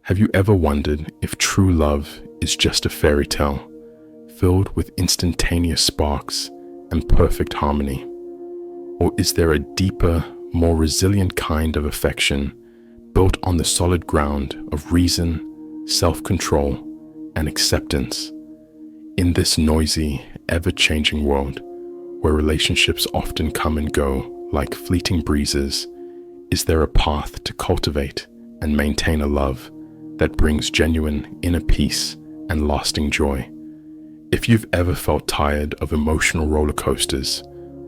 Have you ever wondered if true love is just a fairy tale, filled with instantaneous sparks and perfect harmony? Or is there a deeper, more resilient kind of affection built on the solid ground of reason, self-control, and acceptance? In this noisy, ever-changing world, where relationships often come and go like fleeting breezes, is there a path to cultivate and maintain a love that brings genuine inner peace and lasting joy? If you've ever felt tired of emotional roller coasters,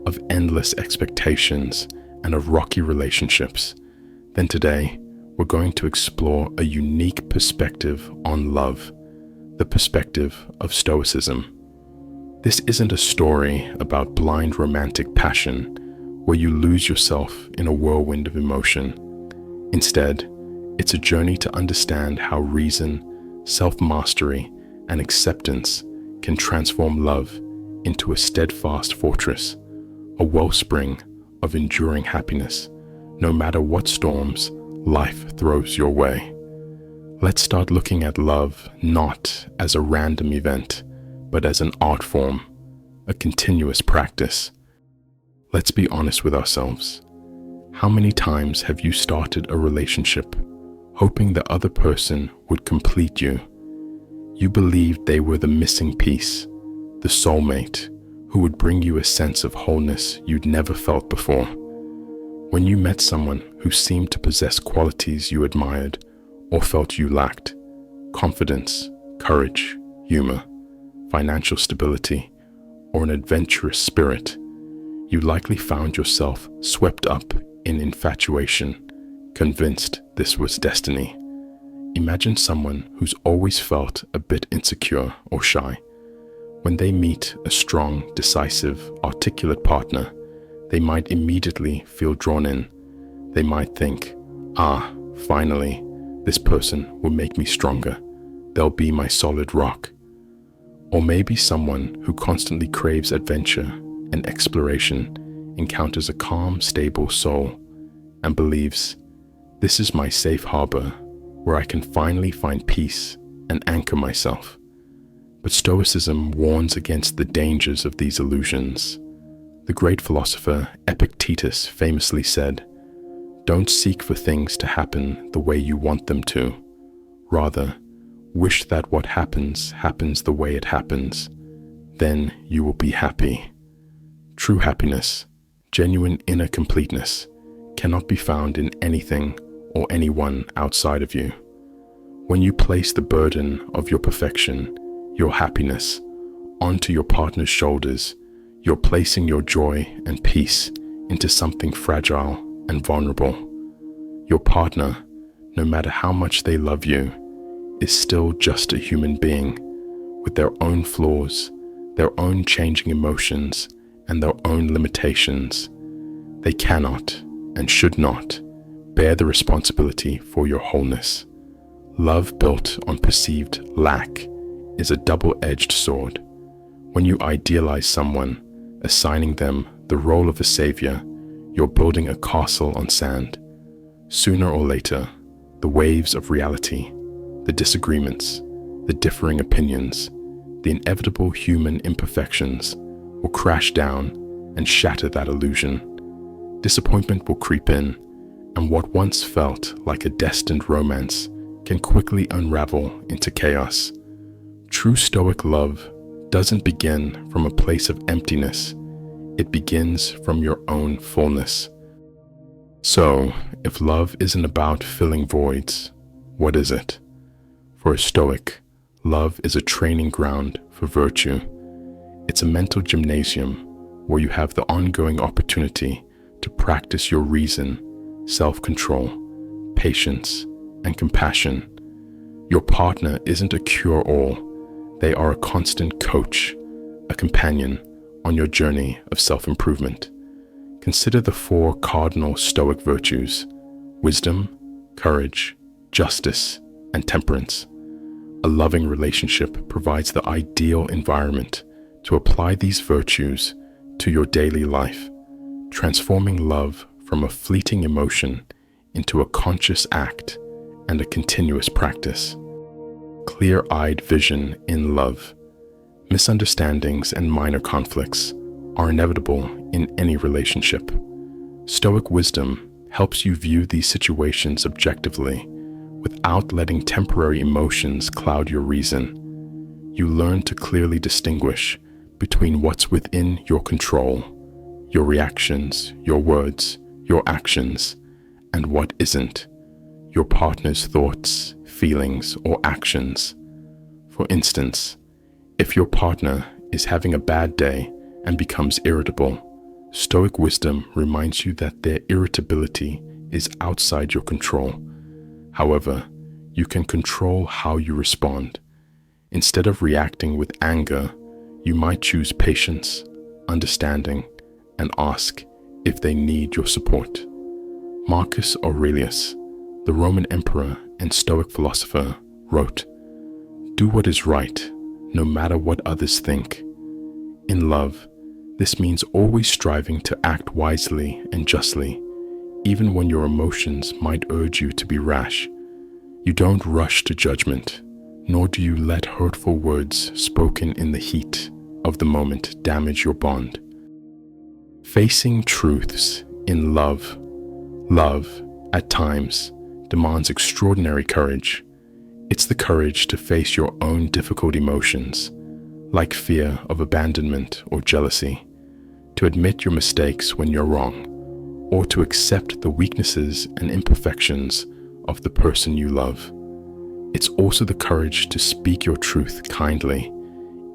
of endless expectations, and of rocky relationships, then today we're going to explore a unique perspective on love, the perspective of Stoicism. This isn't a story about blind romantic passion where you lose yourself in a whirlwind of emotion. Instead, it's a journey to understand how reason, self-mastery, and acceptance can transform love into a steadfast fortress, a wellspring of enduring happiness, no matter what storms life throws your way. Let's start looking at love not as a random event, but as an art form, a continuous practice. Let's be honest with ourselves. How many times have you started a relationship hoping the other person would complete you? You believed they were the missing piece, the soulmate, who would bring you a sense of wholeness you'd never felt before. When you met someone who seemed to possess qualities you admired or felt you lacked, confidence, courage, humor, financial stability, or an adventurous spirit, you likely found yourself swept up in infatuation, convinced this was destiny. Imagine someone who's always felt a bit insecure or shy. When they meet a strong, decisive, articulate partner, they might immediately feel drawn in. They might think, finally, this person will make me stronger. They'll be my solid rock. Or maybe someone who constantly craves adventure and exploration encounters a calm, stable soul and believes, this is my safe harbor where I can finally find peace and anchor myself. But Stoicism warns against the dangers of these illusions. The great philosopher Epictetus famously said, "Don't seek for things to happen the way you want them to. Rather, wish that what happens happens the way it happens. Then you will be happy." True happiness, genuine inner completeness, cannot be found in anything or anyone outside of you. When you place the burden of your perfection, your happiness, onto your partner's shoulders, you're placing your joy and peace into something fragile and vulnerable. Your partner, no matter how much they love you, is still just a human being with their own flaws, their own changing emotions, and their own limitations. They cannot and should not bear the responsibility for your wholeness. Love built on perceived lack is a double-edged sword. When you idealize someone, assigning them the role of a savior, you're building a castle on sand. Sooner or later, the waves of reality, the disagreements, the differing opinions, the inevitable human imperfections will crash down and shatter that illusion. Disappointment will creep in, and what once felt like a destined romance can quickly unravel into chaos. True Stoic love doesn't begin from a place of emptiness. It begins from your own fullness. So, if love isn't about filling voids, what is it? For a Stoic, love is a training ground for virtue. It's a mental gymnasium where you have the ongoing opportunity to practice your reason, self-control, patience, and compassion. Your partner isn't a cure-all. They are a constant coach, a companion on your journey of self-improvement. Consider the 4 cardinal Stoic virtues: wisdom, courage, justice, and temperance. A loving relationship provides the ideal environment to apply these virtues to your daily life, transforming love from a fleeting emotion into a conscious act and a continuous practice. Clear-eyed vision in love. Misunderstandings and minor conflicts are inevitable in any relationship. Stoic wisdom helps you view these situations objectively without letting temporary emotions cloud your reason. You learn to clearly distinguish between what's within your control, your reactions, your words, your actions, and what isn't, your partner's thoughts, feelings, or actions. For instance, if your partner is having a bad day and becomes irritable, Stoic wisdom reminds you that their irritability is outside your control. However, you can control how you respond. Instead of reacting with anger, you might choose patience, understanding, and ask if they need your support. Marcus Aurelius, the Roman emperor and Stoic philosopher, wrote, "Do what is right, no matter what others think." In love, this means always striving to act wisely and justly, even when your emotions might urge you to be rash. You don't rush to judgment, nor do you let hurtful words spoken in the heat of the moment damage your bond. Facing truths in love. Love, at times, demands extraordinary courage. It's the courage to face your own difficult emotions, like fear of abandonment or jealousy, to admit your mistakes when you're wrong, or to accept the weaknesses and imperfections of the person you love. It's also the courage to speak your truth kindly,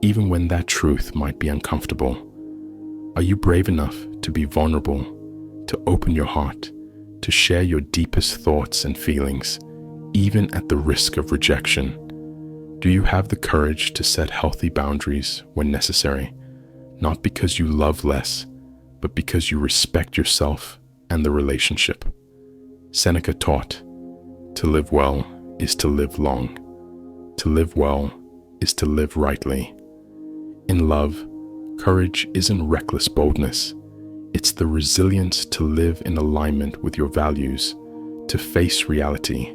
even when that truth might be uncomfortable. Are you brave enough to be vulnerable, to open your heart, to share your deepest thoughts and feelings, even at the risk of rejection? Do you have the courage to set healthy boundaries when necessary, not because you love less, but because you respect yourself and the relationship? Seneca taught, "To live well is to live long. To live well is to live rightly." In love, courage isn't reckless boldness. It's the resilience to live in alignment with your values, to face reality,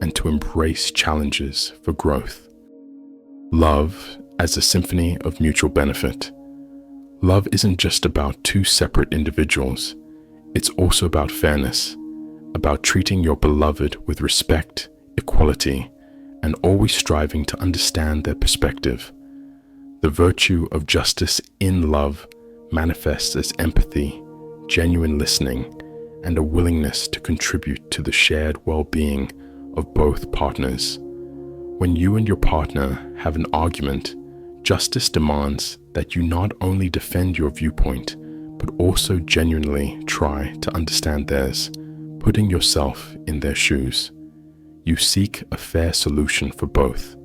and to embrace challenges for growth. Love as a symphony of mutual benefit. Love isn't just about two separate individuals. It's also about fairness, about treating your beloved with respect, equality, and always striving to understand their perspective. The virtue of justice in love manifests as empathy, genuine listening, and a willingness to contribute to the shared well-being of both partners. When you and your partner have an argument, justice demands that you not only defend your viewpoint, but also genuinely try to understand theirs, putting yourself in their shoes. You seek a fair solution for both,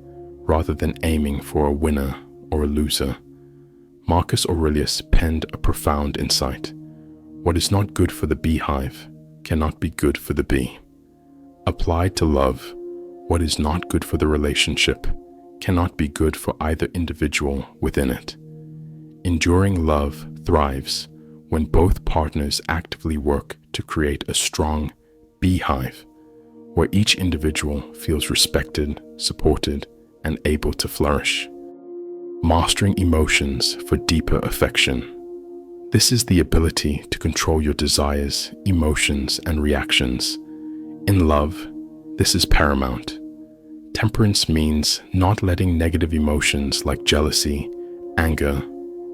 rather than aiming for a winner or a loser. Marcus Aurelius penned a profound insight. What is not good for the beehive cannot be good for the bee. Applied to love, what is not good for the relationship cannot be good for either individual within it. Enduring love thrives when both partners actively work to create a strong beehive, where each individual feels respected, supported, and able to flourish. Mastering emotions for deeper affection. This is the ability to control your desires, emotions, and reactions. In love, this is paramount. Temperance means not letting negative emotions like jealousy, anger,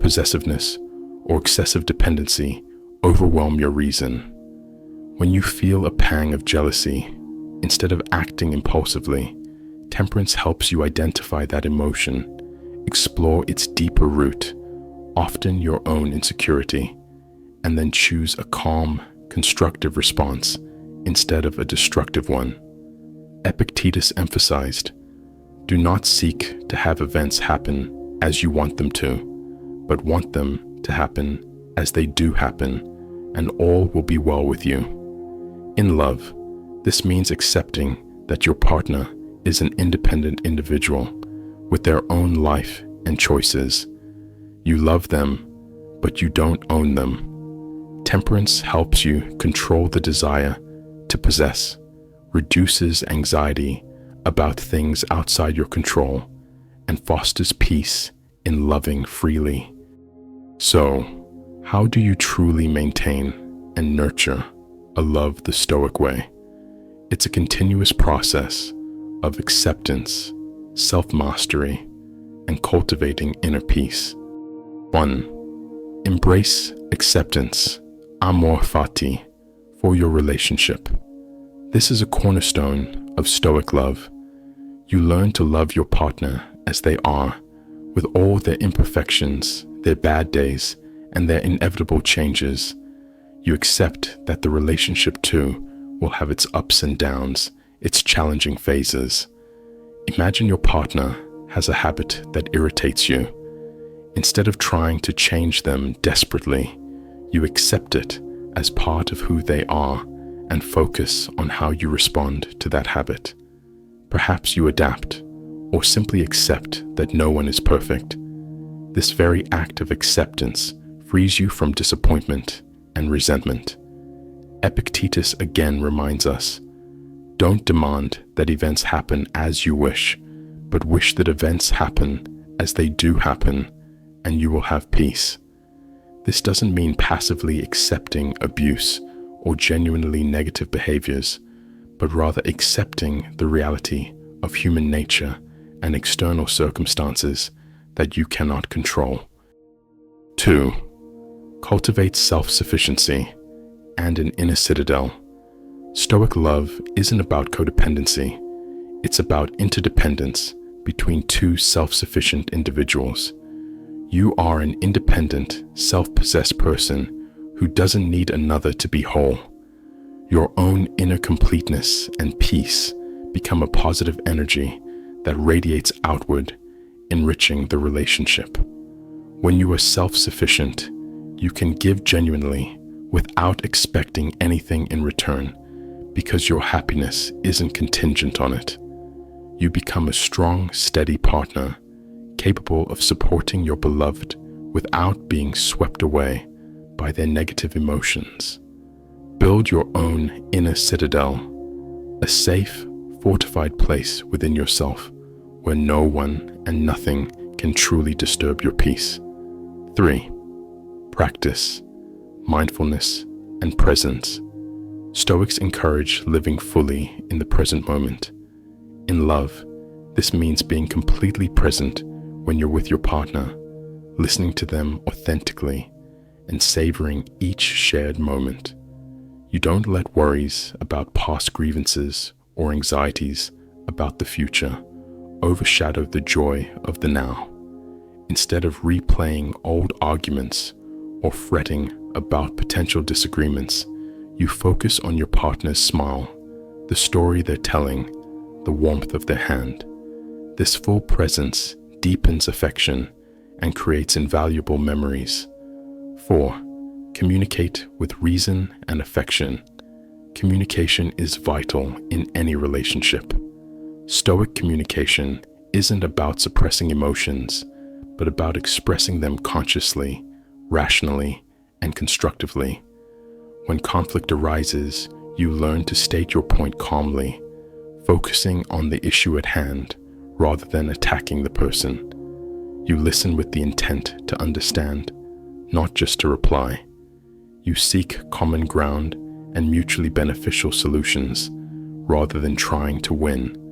possessiveness, or excessive dependency overwhelm your reason. When you feel a pang of jealousy, instead of acting impulsively, temperance helps you identify that emotion, explore its deeper root, often your own insecurity, and then choose a calm, constructive response instead of a destructive one. Epictetus emphasized, "Do not seek to have events happen as you want them to, but want them to happen as they do happen, and all will be well with you." In love, this means accepting that your partner is an independent individual with their own life and choices. You love them, but you don't own them. Temperance helps you control the desire to possess, reduces anxiety about things outside your control, and fosters peace in loving freely. So, how do you truly maintain and nurture a love the Stoic way? It's a continuous process of acceptance, self-mastery, and cultivating inner peace. 1. Embrace acceptance, amor fati, for your relationship. This is a cornerstone of Stoic love. You learn to love your partner as they are, with all their imperfections, their bad days, and their inevitable changes. You accept that the relationship too will have its ups and downs, its challenging phases. Imagine your partner has a habit that irritates you. Instead of trying to change them desperately, you accept it as part of who they are and focus on how you respond to that habit. Perhaps you adapt or simply accept that no one is perfect. This very act of acceptance frees you from disappointment and resentment. Epictetus again reminds us, don't demand that events happen as you wish, but wish that events happen as they do happen, and you will have peace. This doesn't mean passively accepting abuse or genuinely negative behaviors, but rather accepting the reality of human nature and external circumstances that you cannot control. 2. Cultivate self-sufficiency and an inner citadel. Stoic love isn't about codependency. It's about interdependence between two self-sufficient individuals. You are an independent, self-possessed person who doesn't need another to be whole. Your own inner completeness and peace become a positive energy that radiates outward, enriching the relationship. When you are self-sufficient, you can give genuinely without expecting anything in return, because your happiness isn't contingent on it. You become a strong, steady partner, capable of supporting your beloved without being swept away by their negative emotions. Build your own inner citadel, a safe, fortified place within yourself where no one and nothing can truly disturb your peace. 3. Practice mindfulness and presence. Stoics encourage living fully in the present moment. In love, this means being completely present when you're with your partner, listening to them authentically and savoring each shared moment. You don't let worries about past grievances or anxieties about the future overshadow the joy of the now. Instead of replaying old arguments or fretting about potential disagreements, you focus on your partner's smile, the story they're telling, the warmth of their hand. This full presence deepens affection and creates invaluable memories. 4. Communicate with reason and affection. Communication is vital in any relationship. Stoic communication isn't about suppressing emotions, but about expressing them consciously, rationally, and constructively. When conflict arises, you learn to state your point calmly, focusing on the issue at hand rather than attacking the person. You listen with the intent to understand, not just to reply. You seek common ground and mutually beneficial solutions rather than trying to win.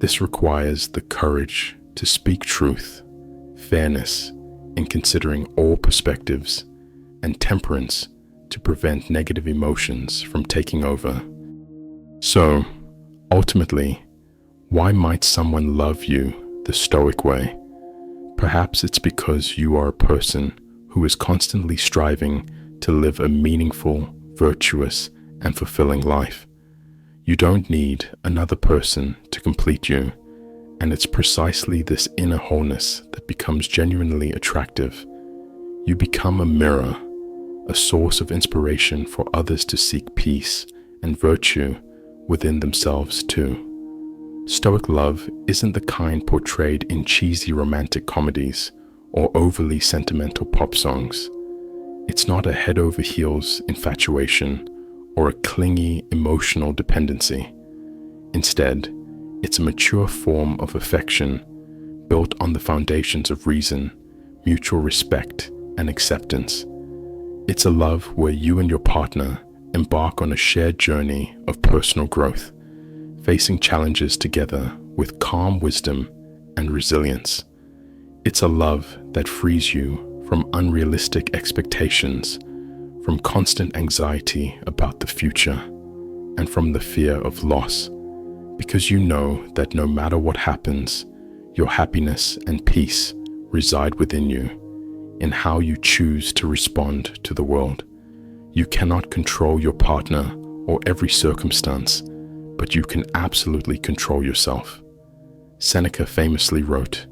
This requires the courage to speak truth, fairness in considering all perspectives, and temperance to prevent negative emotions from taking over. So, ultimately, why might someone love you the Stoic way? Perhaps it's because you are a person who is constantly striving to live a meaningful, virtuous, and fulfilling life. You don't need another person to complete you, and it's precisely this inner wholeness that becomes genuinely attractive. You become a mirror, a source of inspiration for others to seek peace and virtue within themselves too. Stoic love isn't the kind portrayed in cheesy romantic comedies or overly sentimental pop songs. It's not a head over heels infatuation or a clingy emotional dependency. Instead, it's a mature form of affection built on the foundations of reason, mutual respect, and acceptance. It's a love where you and your partner embark on a shared journey of personal growth, facing challenges together with calm wisdom and resilience. It's a love that frees you from unrealistic expectations, from constant anxiety about the future, and from the fear of loss, because you know that no matter what happens, your happiness and peace reside within you, in how you choose to respond to the world. You cannot control your partner or every circumstance, but you can absolutely control yourself. Seneca famously wrote,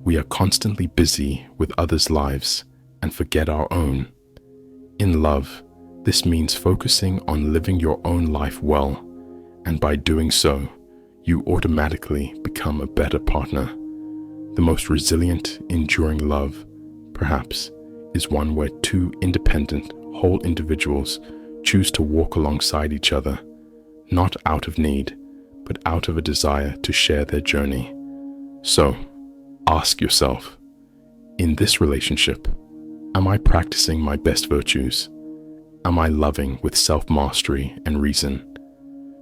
"We are constantly busy with others' lives and forget our own." In love, this means focusing on living your own life well, and by doing so, you automatically become a better partner. The most resilient, enduring love, perhaps, is one where two independent, whole individuals choose to walk alongside each other, not out of need, but out of a desire to share their journey. So, ask yourself, in this relationship, am I practicing my best virtues? Am I loving with self-mastery and reason?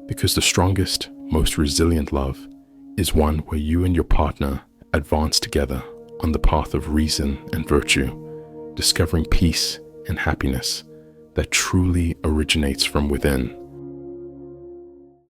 Because the strongest, most resilient love is one where you and your partner advance together on the path of reason and virtue, discovering peace and happiness that truly originates from within.